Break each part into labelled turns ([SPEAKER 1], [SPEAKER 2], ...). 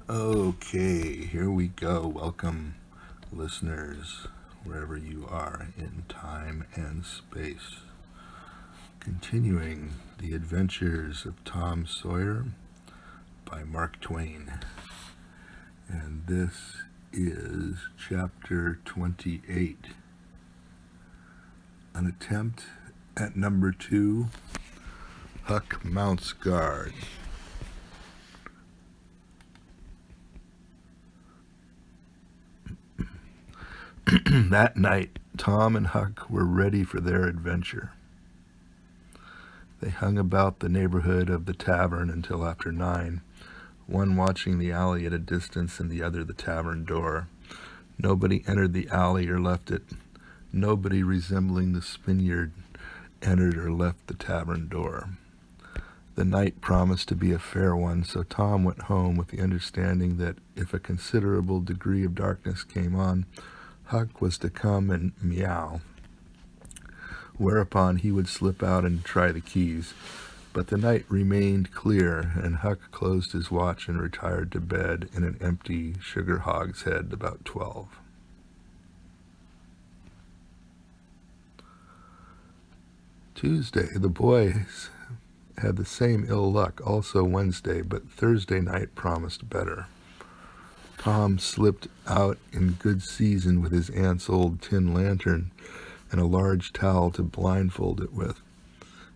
[SPEAKER 1] Okay, here we go. Welcome, listeners, wherever you are in time and space. Continuing the adventures of Tom Sawyer by Mark Twain. And this is chapter 28. An attempt at number 2, Huck mounts guard. That night, Tom and Huck were ready for their adventure. They hung about the neighborhood of the tavern until after 9, one watching the alley at a distance and the other the tavern door. Nobody entered the alley or left it. Nobody resembling the Spaniard entered or left the tavern door. The night promised to be a fair one, so Tom went home with the understanding that if a considerable degree of darkness came on, Huck was to come and meow, whereupon he would slip out and try the keys. But the night remained clear, and Huck closed his watch and retired to bed in an empty sugar hogshead about 12. Tuesday, the boys had the same ill luck, also Wednesday, but Thursday night promised better. Tom slipped out in good season with his aunt's old tin lantern and a large towel to blindfold it with.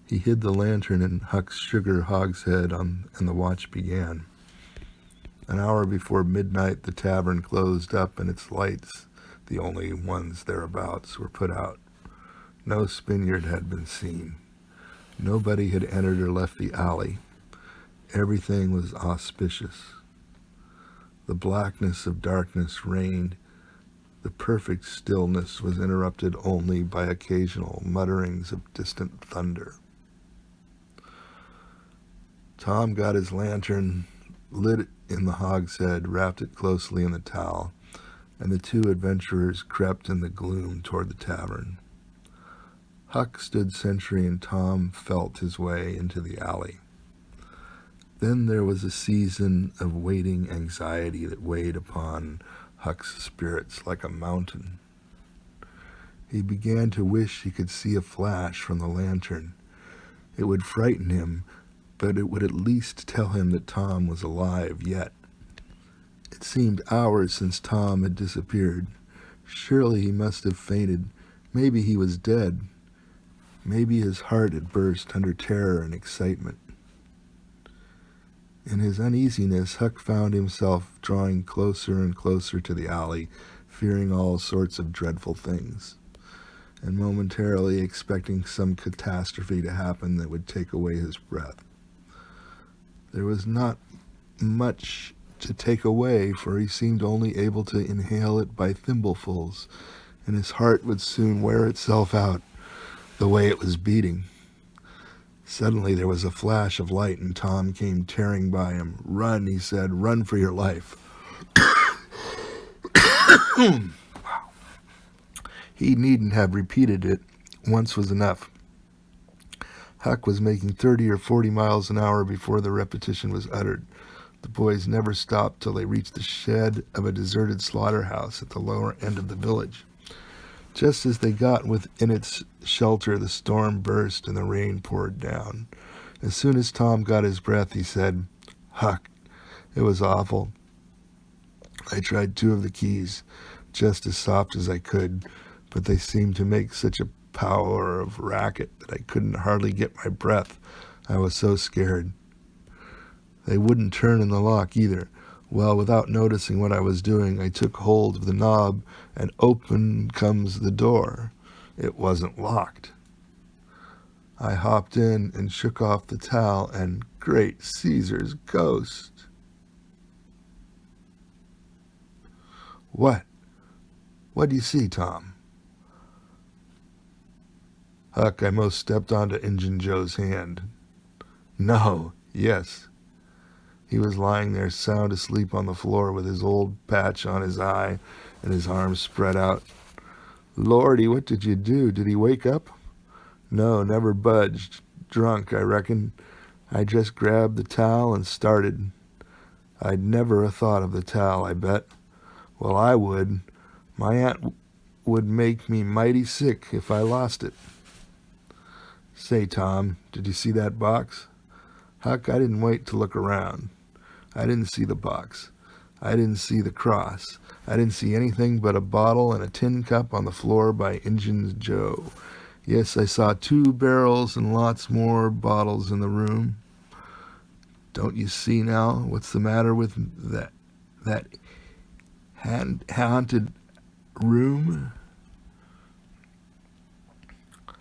[SPEAKER 1] He hid the lantern in Huck's sugar hogshead and the watch began. An hour before midnight, the tavern closed up and its lights, the only ones thereabouts, were put out. No Spaniard had been seen. Nobody had entered or left the alley. Everything was auspicious. The blackness of darkness reigned. The perfect stillness was interrupted only by occasional mutterings of distant thunder. Tom got his lantern, lit it in the hogshead, wrapped it closely in the towel, and the two adventurers crept in the gloom toward the tavern. Huck stood sentry and Tom felt his way into the alley. Then there was a season of waiting anxiety that weighed upon Huck's spirits like a mountain. He began to wish he could see a flash from the lantern. It would frighten him, but it would at least tell him that Tom was alive yet. It seemed hours since Tom had disappeared. Surely he must have fainted. Maybe he was dead. Maybe his heart had burst under terror and excitement. In his uneasiness, Huck found himself drawing closer and closer to the alley, fearing all sorts of dreadful things, and momentarily expecting some catastrophe to happen that would take away his breath. There was not much to take away, for he seemed only able to inhale it by thimblefuls, and his heart would soon wear itself out the way it was beating. Suddenly there was a flash of light, and Tom came tearing by him. "Run," he said. "Run for your life." Wow. He needn't have repeated it. Once was enough. Huck was making 30 or 40 miles an hour before the repetition was uttered. The boys never stopped till they reached the shed of a deserted slaughterhouse at the lower end of the village. Just as they got within its shelter, the storm burst and the rain poured down. As soon as Tom got his breath, he said, "Huck, it was awful. I tried 2 of the keys, just as soft as I could, but they seemed to make such a power of racket that I couldn't hardly get my breath. I was so scared. They wouldn't turn in the lock either. Well, without noticing what I was doing, I took hold of the knob, and open comes the door. It wasn't locked. I hopped in and shook off the towel, and great Caesar's ghost." "What? What do you see, Tom?" "Huck, I most stepped onto Injun Joe's hand." "No, yes." He was lying there sound asleep on the floor with his old patch on his eye and his arms spread out. "Lordy, what did you do? Did he wake up?" "No, never budged. Drunk, I reckon. I just grabbed the towel and started. I'd never a thought of the towel, I bet. Well, I would. My aunt would make me mighty sick if I lost it. Say, Tom, did you see that box? Huck, I didn't wait to look around. I didn't see the box. I didn't see the cross. I didn't see anything but a bottle and a tin cup on the floor by Injun Joe. Yes, I saw 2 barrels and lots more bottles in the room. Don't you see now what's the matter with that haunted room?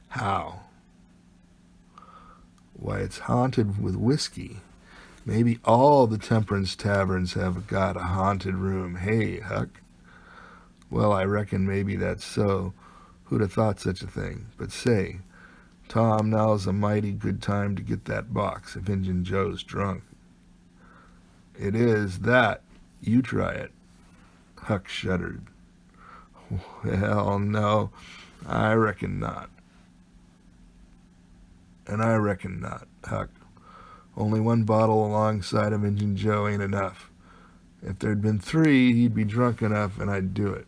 [SPEAKER 1] How? Why, it's haunted with whiskey. Maybe all the temperance taverns have got a haunted room. Hey, Huck. Well, I reckon maybe that's so. Who'd have thought such a thing? But say, Tom, now's a mighty good time to get that box if Injun Joe's drunk. It is that. You try it. Huck shuddered. Well, no, I reckon not. And I reckon not, Huck. Only 1 bottle alongside of Injun Joe ain't enough. If there'd been 3, he'd be drunk enough and I'd do it.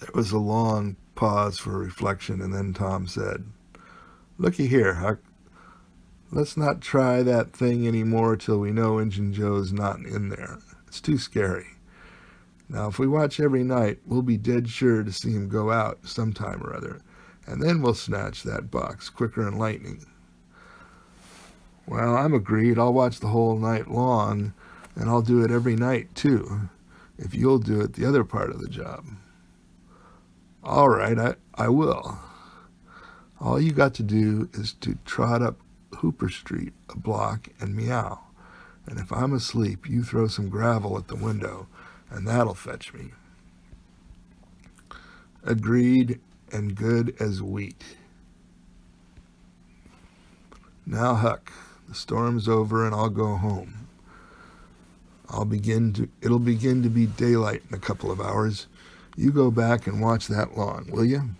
[SPEAKER 1] There was a long pause for reflection, and then Tom said, Looky here, Huck. Let's not try that thing any more till we know Injun Joe's not in there. It's too scary. Now, if we watch every night, we'll be dead sure to see him go out sometime or other, and then we'll snatch that box quicker than lightning. Well, I'm agreed. I'll watch the whole night long, and I'll do it every night, too, if you'll do it the other part of the job. All right, I will. All you got to do is to trot up Hooper Street a block and meow. And if I'm asleep, you throw some gravel at the window, and that'll fetch me. Agreed, and good as wheat. Now, Huck, the storm's over and I'll go home. It'll begin to be daylight in a couple of hours. You go back and watch that lawn, will you?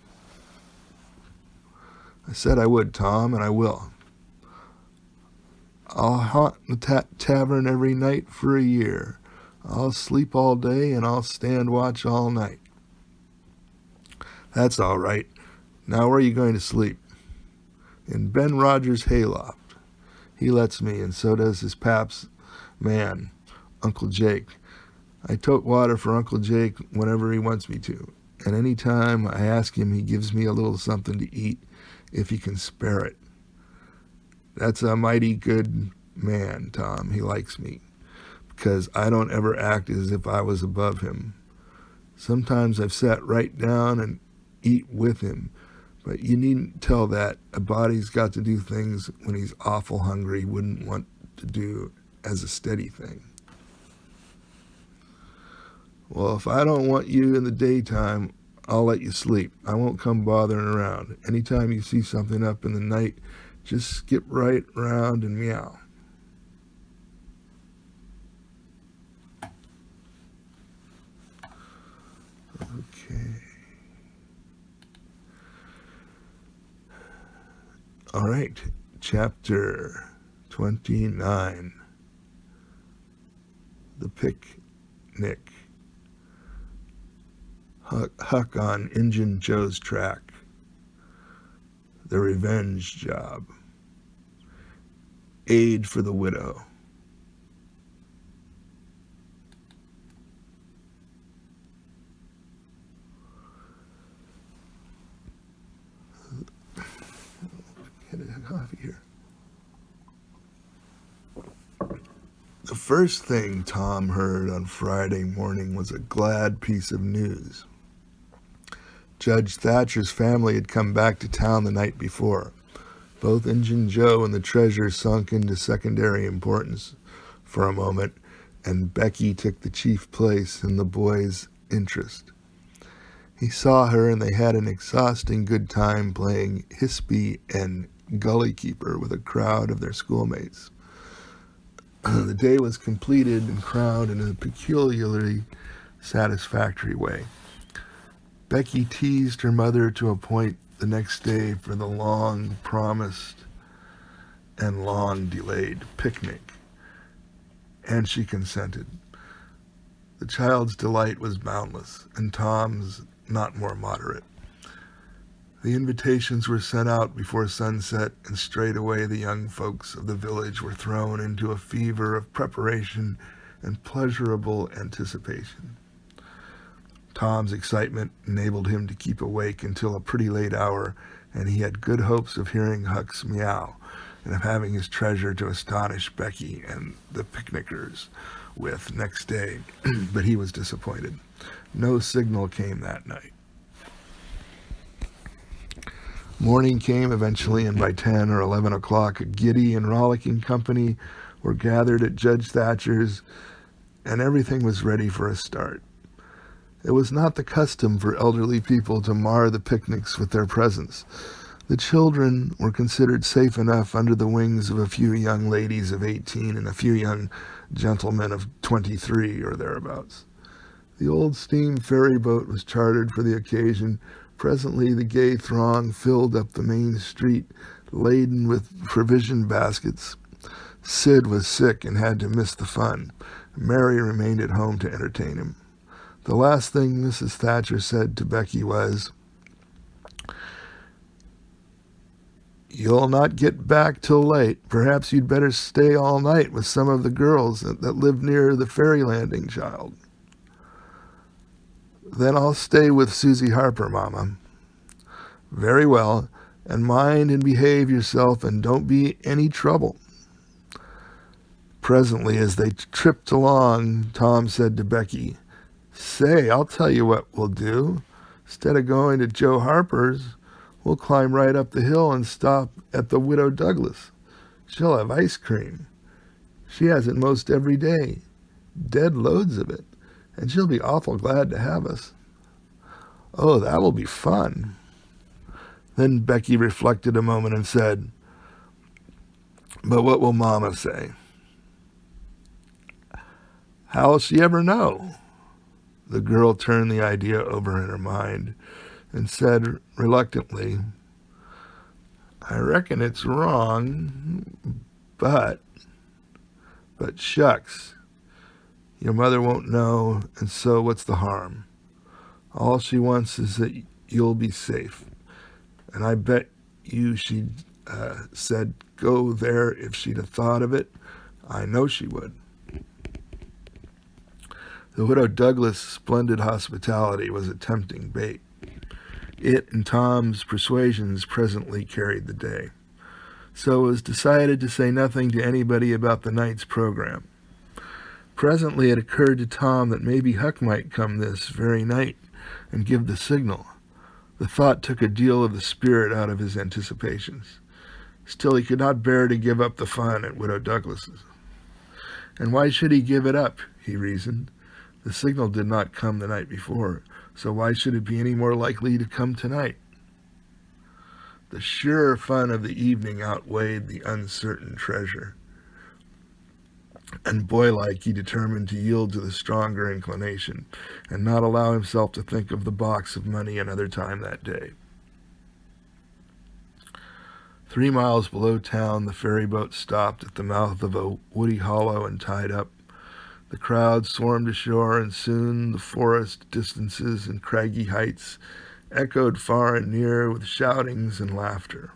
[SPEAKER 1] I said I would, Tom, and I will. I'll haunt the tavern every night for a year. I'll sleep all day and I'll stand watch all night. That's all right. Now where are you going to sleep? In Ben Rogers' hayloft. He lets me, and so does his pap's man, Uncle Jake. I tote water for Uncle Jake whenever he wants me to, and any time I ask him, he gives me a little something to eat if he can spare it. That's a mighty good man, Tom. He likes me, because I don't ever act as if I was above him. Sometimes I've sat right down and eat with him, but you needn't tell that. A body's got to do things when he's awful hungry he wouldn't want to do as a steady thing. Well, if I don't want you in the daytime, I'll let you sleep. I won't come bothering around. Anytime you see something up in the night, just skip right around and meow. Okay. All right, chapter 29. The Picnic. Huck on Injun Joe's track. The Revenge Job. Aid for the Widow. Get a coffee here. The first thing Tom heard on Friday morning was a glad piece of news. Judge Thatcher's family had come back to town the night before. Both Injun Joe and the treasure sunk into secondary importance for a moment, and Becky took the chief place in the boy's interest. He saw her, and they had an exhausting good time playing hispy and gully keeper with a crowd of their schoolmates. The day was completed and crowned in a peculiarly satisfactory way. Becky teased her mother to appoint the next day for the long-promised and long-delayed picnic. and she consented. The child's delight was boundless, and Tom's not more moderate. The invitations were sent out before sunset, and straightway the young folks of the village were thrown into a fever of preparation and pleasurable anticipation. Tom's excitement enabled him to keep awake until a pretty late hour, and he had good hopes of hearing Huck's meow and of having his treasure to astonish Becky and the picnickers with next day, but he was disappointed. No signal came that night. Morning came eventually, and by 10 or 11 o'clock, a giddy and rollicking company were gathered at Judge Thatcher's, and everything was ready for a start. It was not the custom for elderly people to mar the picnics with their presence. The children were considered safe enough under the wings of a few young ladies of 18 and a few young gentlemen of 23 or thereabouts. The old steam ferry boat was chartered for the occasion. Presently the gay throng filled up the main street, laden with provision baskets. Sid was sick and had to miss the fun. Mary remained at home to entertain him. The last thing Mrs. Thatcher said to Becky was, "You'll not get back till late. Perhaps you'd better stay all night with some of the girls that live near the ferry landing, child." "Then I'll stay with Susie Harper, Mama." "Very well, and mind and behave yourself, and don't be any trouble." Presently, as they tripped along, Tom said to Becky, "Say, I'll tell you what we'll do. Instead of going to Joe Harper's, we'll climb right up the hill and stop at the Widow Douglas. She'll have ice cream. She has it most every day, dead loads of it, and she'll be awful glad to have us." "Oh, that will be fun." Then Becky reflected a moment and said, "But what will Mama say?" "How'll she ever know?" The girl turned the idea over in her mind and said reluctantly, "I reckon it's wrong, but shucks, your mother won't know, and so what's the harm? All she wants is that you'll be safe, and I bet you she'd said go there if she'd have thought of it. I know she would." The Widow Douglas' splendid hospitality was a tempting bait. It and Tom's persuasions presently carried the day. So it was decided to say nothing to anybody about the night's program. Presently it occurred to Tom that maybe Huck might come this very night and give the signal. The thought took a deal of the spirit out of his anticipations. Still, he could not bear to give up the fun at Widow Douglas's. And why should he give it up, he reasoned. The signal did not come the night before, so why should it be any more likely to come tonight? The sure fun of the evening outweighed the uncertain treasure, and boylike he determined to yield to the stronger inclination and not allow himself to think of the box of money another time that day. 3 miles below town, the ferry boat stopped at the mouth of a woody hollow and tied up. The crowd swarmed ashore, and soon the forest distances and craggy heights echoed far and near with shoutings and laughter.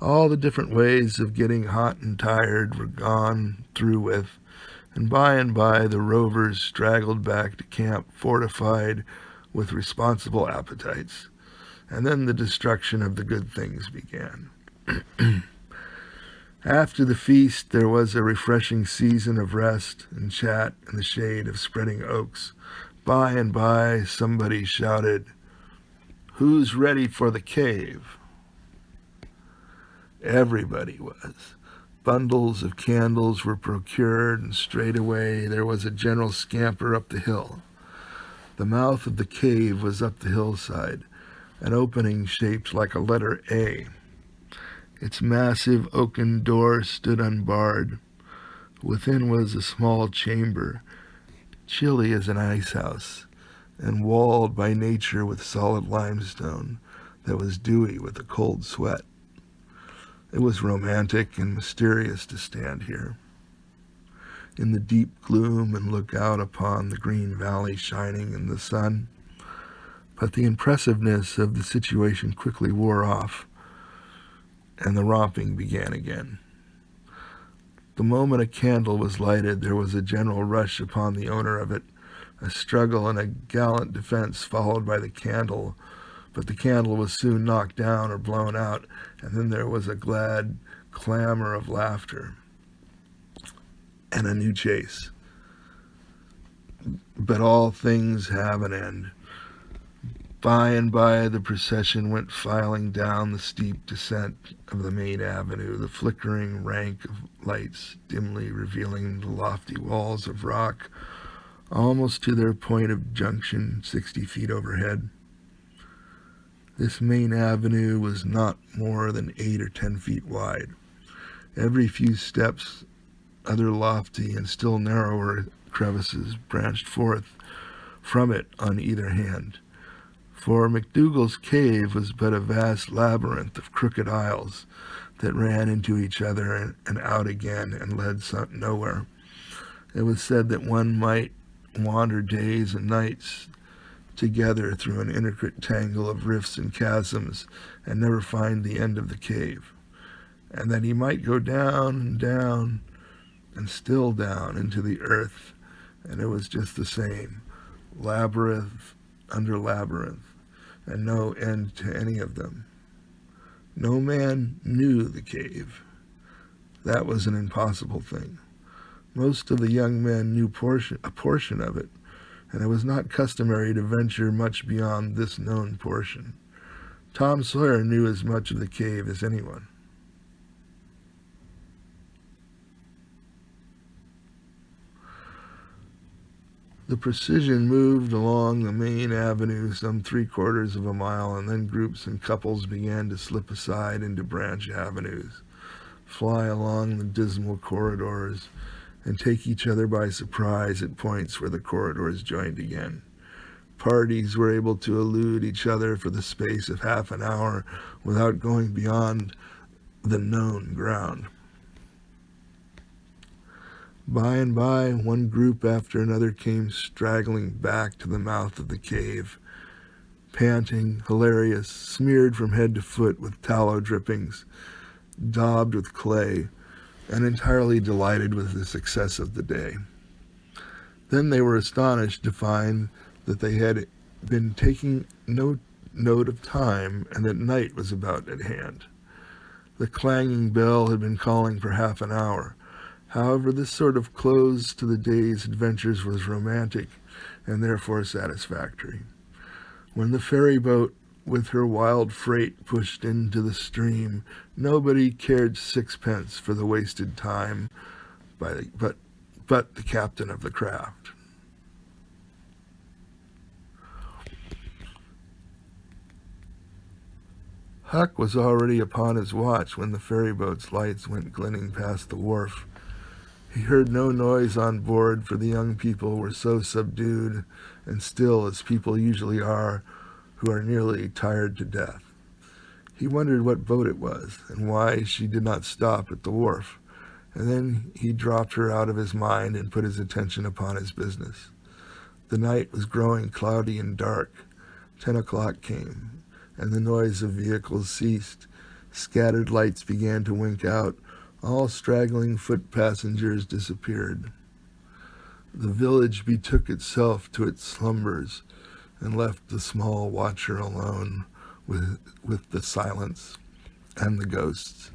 [SPEAKER 1] All the different ways of getting hot and tired were gone through with, and by the rovers straggled back to camp fortified with responsible appetites. And then the destruction of the good things began. After the feast, there was a refreshing season of rest and chat in the shade of spreading oaks. By and by, somebody shouted, "Who's ready for the cave?" Everybody was. Bundles of candles were procured, and straightway there was a general scamper up the hill. The mouth of the cave was up the hillside, an opening shaped like a letter A. Its massive oaken door stood unbarred. Within was a small chamber, chilly as an ice house, and walled by nature with solid limestone that was dewy with a cold sweat. It was romantic and mysterious to stand here. in the deep gloom and look out upon the green valley shining in the sun. But the impressiveness of the situation quickly wore off, and the romping began again. The moment a candle was lighted, there was a general rush upon the owner of it, a struggle and a gallant defense followed by the candle, but the candle was soon knocked down or blown out, and then there was a glad clamor of laughter and a new chase. But all things have an end. By and by, the procession went filing down the steep descent of the main avenue, the flickering rank of lights dimly revealing the lofty walls of rock, almost to their point of junction 60 feet overhead. This main avenue was not more than 8 or 10 feet wide. Every few steps, other lofty and still narrower crevices branched forth from it on either hand. For McDougall's cave was but a vast labyrinth of crooked aisles that ran into each other and out again and led nowhere. It was said that one might wander days and nights together through an intricate tangle of rifts and chasms and never find the end of the cave, and that he might go down and down and still down into the earth, and it was just the same, labyrinth under labyrinth, and no end to any of them. No man knew the cave. That was an impossible thing. Most of the young men knew a portion of it, and it was not customary to venture much beyond this known portion. Tom Sawyer knew as much of the cave as anyone. The procession moved along the main avenue some 3/4 of a mile, and then groups and couples began to slip aside into branch avenues, fly along the dismal corridors, and take each other by surprise at points where the corridors joined again. Parties were able to elude each other for the space of half an hour without going beyond the known ground. By and by, one group after another came straggling back to the mouth of the cave, panting, hilarious, smeared from head to foot with tallow drippings, daubed with clay, and entirely delighted with the success of the day. Then they were astonished to find that they had been taking no note of time and that night was about at hand. The clanging bell had been calling for half an hour. However, this sort of close to the day's adventures was romantic and therefore satisfactory. When the ferry boat with her wild freight pushed into the stream, nobody cared sixpence for the wasted time but the captain of the craft. Huck was already upon his watch when the ferryboat's lights went glinting past the wharf. He heard no noise on board, for the young people were so subdued and still as people usually are who are nearly tired to death. He wondered what boat it was and why she did not stop at the wharf, and then he dropped her out of his mind and put his attention upon his business. The night was growing cloudy and dark. 10 o'clock came, and the noise of vehicles ceased. Scattered lights began to wink out. All straggling foot passengers disappeared. The village betook itself to its slumbers and left the small watcher alone with the silence and the ghosts.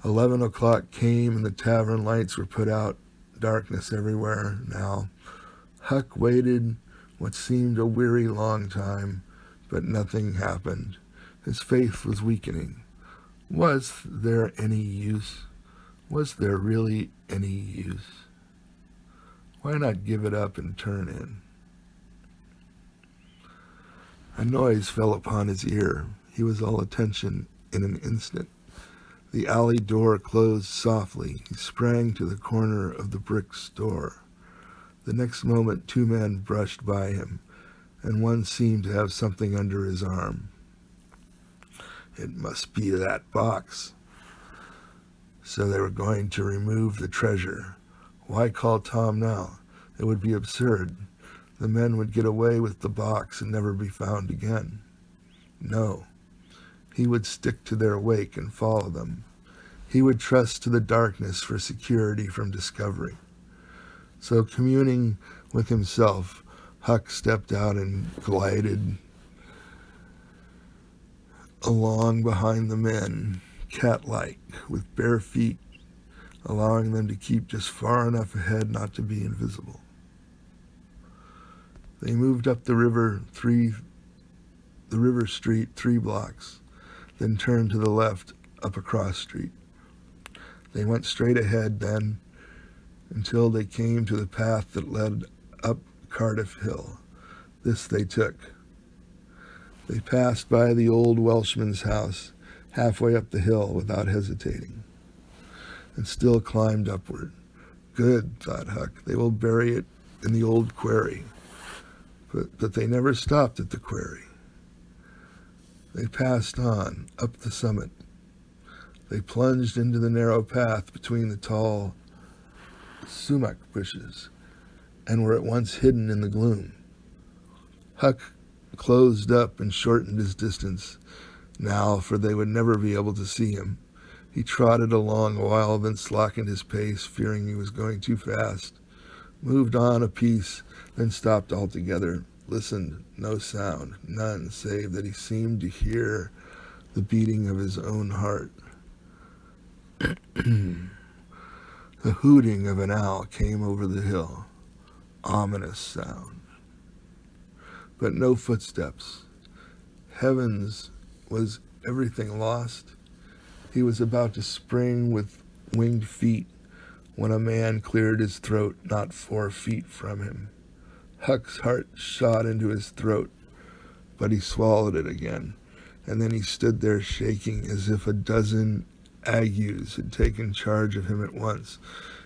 [SPEAKER 1] 11 o'clock came and the tavern lights were put out. Darkness everywhere now. Huck waited what seemed a weary long time, but nothing happened. His faith was weakening. Was there any use? Was there really any use? Why not give it up and turn in? A noise fell upon his ear. He was all attention in an instant. The alley door closed softly. He sprang to the corner of the brick store. The next moment 2 men brushed by him, and one seemed to have something under his arm. It must be that box. So they were going to remove the treasure. Why call Tom now? It would be absurd. The men would get away with the box and never be found again. No, he would stick to their wake and follow them. He would trust to the darkness for security from discovery. So communing with himself, Huck stepped out and glided along behind the men, cat-like, with bare feet, allowing them to keep just far enough ahead not to be invisible. They moved up the river street 3 blocks, then turned to the left up a cross street. They went straight ahead then until they came to the path that led up Cardiff Hill. This they took. They passed by the old Welshman's house halfway up the hill without hesitating, and still climbed upward. Good, thought Huck, they will bury it in the old quarry. But they never stopped at the quarry. They passed on, up the summit. They plunged into the narrow path between the tall sumac bushes, and were at once hidden in the gloom. Huck closed up and shortened his distance now, for they would never be able to see him. He trotted along a while, then slackened his pace, fearing he was going too fast, moved on a piece, then stopped altogether, listened, no sound, none, save that he seemed to hear the beating of his own heart. The hooting of an owl came over the hill, ominous sound. But no footsteps. Heavens, was everything lost? He was about to spring with winged feet when a man cleared his throat not 4 feet from him. Huck's heart shot into his throat, but he swallowed it again, and then he stood there shaking as if a dozen agues had taken charge of him at once,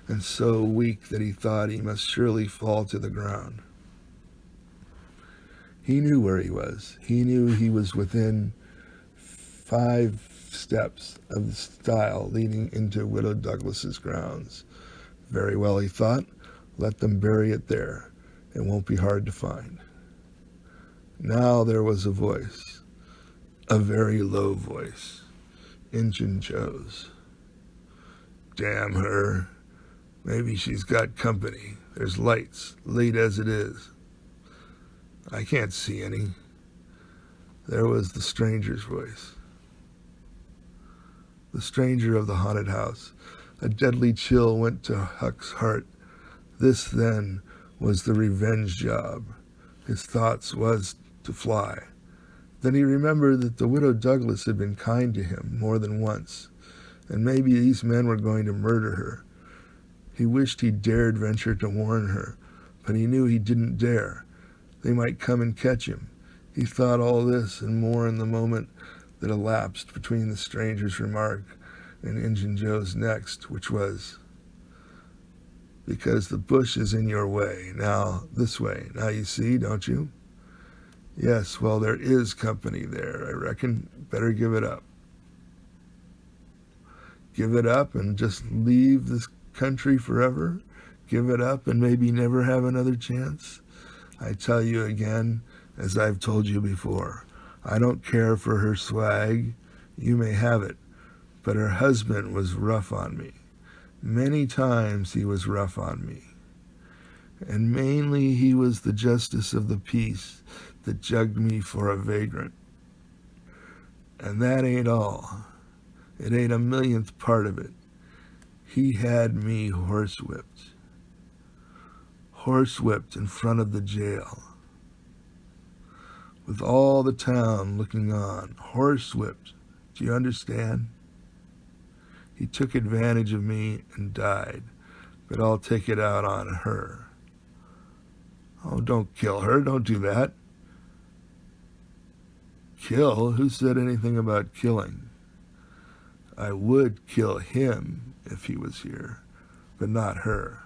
[SPEAKER 1] and so weak that he thought he must surely fall to the ground. He knew where he was. He knew he was within 5 steps of the stile leading into Widow Douglas's grounds. Very well, he thought, let them bury it there. It won't be hard to find. Now there was a voice, a very low voice, Injun Joe's. Damn her. Maybe she's got company. There's lights, late as it is. I can't see any. There was the stranger's voice. The stranger of the haunted house. A deadly chill went to Huck's heart. This, then, was the revenge job. His thoughts was to fly. Then he remembered that the Widow Douglas had been kind to him more than once, and maybe these men were going to murder her. He wished he dared venture to warn her, but he knew he didn't dare. They might come and catch him. He thought all this and more in the moment that elapsed between the stranger's remark and Injun Joe's next, which was, because the bush is in your way. Now, this way. Now you see, don't you? Yes, well, there is company there, I reckon. Better give it up. Give it up and just leave this country forever? Give it up and maybe never have another chance? I tell you again, as I've told you before, I don't care for her swag. You may have it. But her husband was rough on me. Many times he was rough on me. And mainly he was the justice of the peace that jugged me for a vagrant. And that ain't all. It ain't a millionth part of it. He had me horsewhipped. Horsewhipped in front of the jail. With all the town looking on. Horsewhipped. Do you understand? He took advantage of me and died, but I'll take it out on her. Oh, don't kill her. Don't do that. Kill? Who said anything about killing? I would kill him if he was here, but not her.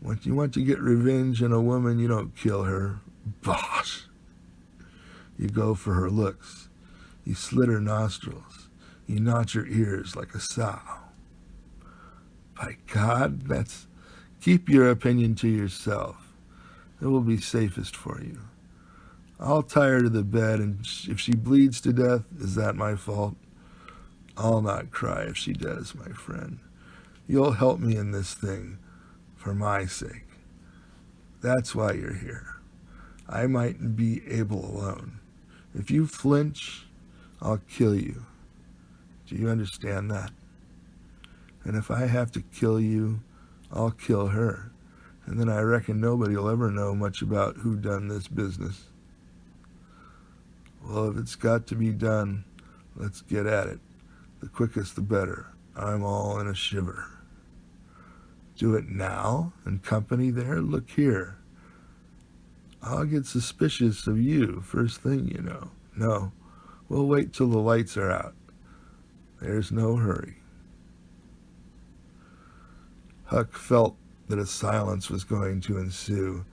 [SPEAKER 1] When you want to get revenge on a woman, you don't kill her. Bosh! You go for her looks. You slit her nostrils. You notch your ears like a sow. By God, keep your opinion to yourself. It will be safest for you. I'll tie her to the bed, and if she bleeds to death, is that my fault? I'll not cry if she does, my friend. You'll help me in this thing, for my sake. That's why you're here. I mightn't be able alone. If you flinch, I'll kill you. Do you understand that? And if I have to kill you, I'll kill her. And then I reckon nobody will ever know much about who done this business. Well, if it's got to be done, let's get at it. The quickest the better. I'm all in a shiver. Do it now? And company there? Look here. I'll get suspicious of you first thing you know. No, we'll wait till the lights are out. There's no hurry. Huck felt that a silence was going to ensue,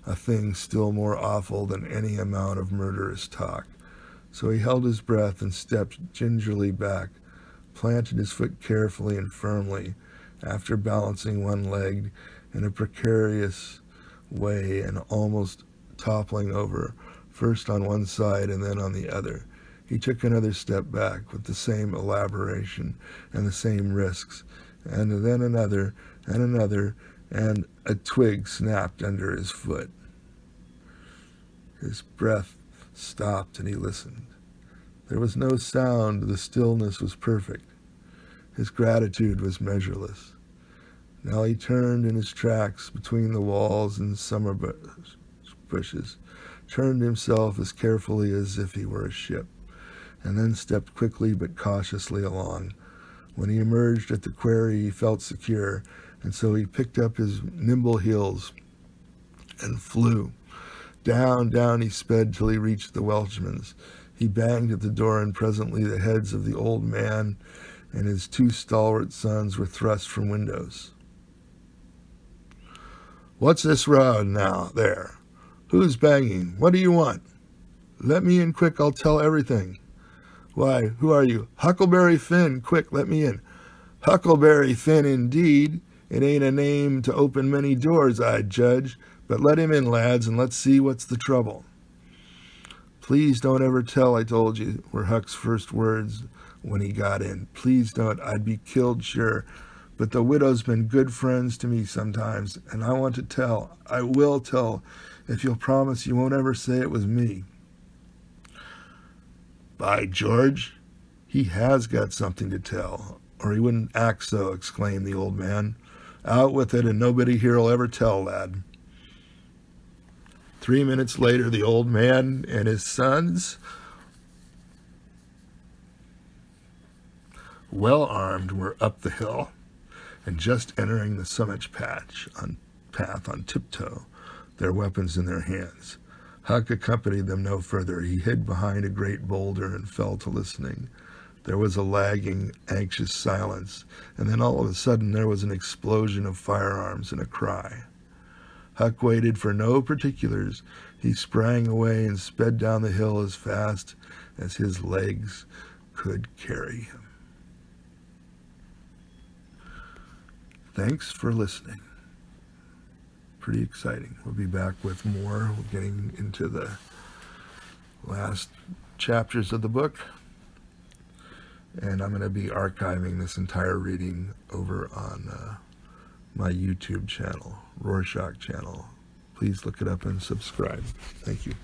[SPEAKER 1] a thing still more awful than any amount of murderous talk. So he held his breath and stepped gingerly back, planted his foot carefully and firmly, after balancing one leg in a precarious way and almost toppling over, first on one side and then on the other. He took another step back with the same elaboration and the same risks, and then another and another, and a twig snapped under his foot. His breath stopped and he listened. There was no sound. The stillness was perfect. His gratitude was measureless. Now he turned in his tracks between the walls and summer bushes, turned himself as carefully as if he were a ship, and then stepped quickly but cautiously along. When he emerged at the quarry, he felt secure, and so he picked up his nimble heels and flew. Down, down he sped till he reached the Welshman's. He banged at the door, and presently the heads of the old man and his two stalwart sons were thrust from windows. "What's this row now, there? Who's banging? What do you want?" "Let me in quick, I'll tell everything." "Why, who are you?" "Huckleberry Finn, quick, let me in." "Huckleberry Finn, indeed. It ain't a name to open many doors, I'd judge. But let him in, lads, and let's see what's the trouble." "Please don't ever tell I told you," were Huck's first words when he got in. "Please don't. I'd be killed, sure. But the widow's been good friends to me sometimes, and I want to tell. I will tell, if you'll promise you won't ever say it was me." "By George, he has got something to tell, or he wouldn't act so," exclaimed the old man. "Out with it, and nobody here'll ever tell, lad." 3 minutes later, the old man and his sons, well armed, were up the hill and just entering the summit path on tiptoe, their weapons in their hands. Huck accompanied them no further. He hid behind a great boulder and fell to listening. There was a lagging, anxious silence, and then all of a sudden there was an explosion of firearms and a cry. Huck waited for no particulars. He sprang away and sped down the hill as fast as his legs could carry him. Thanks for listening. Pretty exciting. We'll be back with more. We're getting into the last chapters of the book. And I'm going to be archiving this entire reading over on my YouTube channel, Roarshock channel. Please look it up and subscribe. Thank you.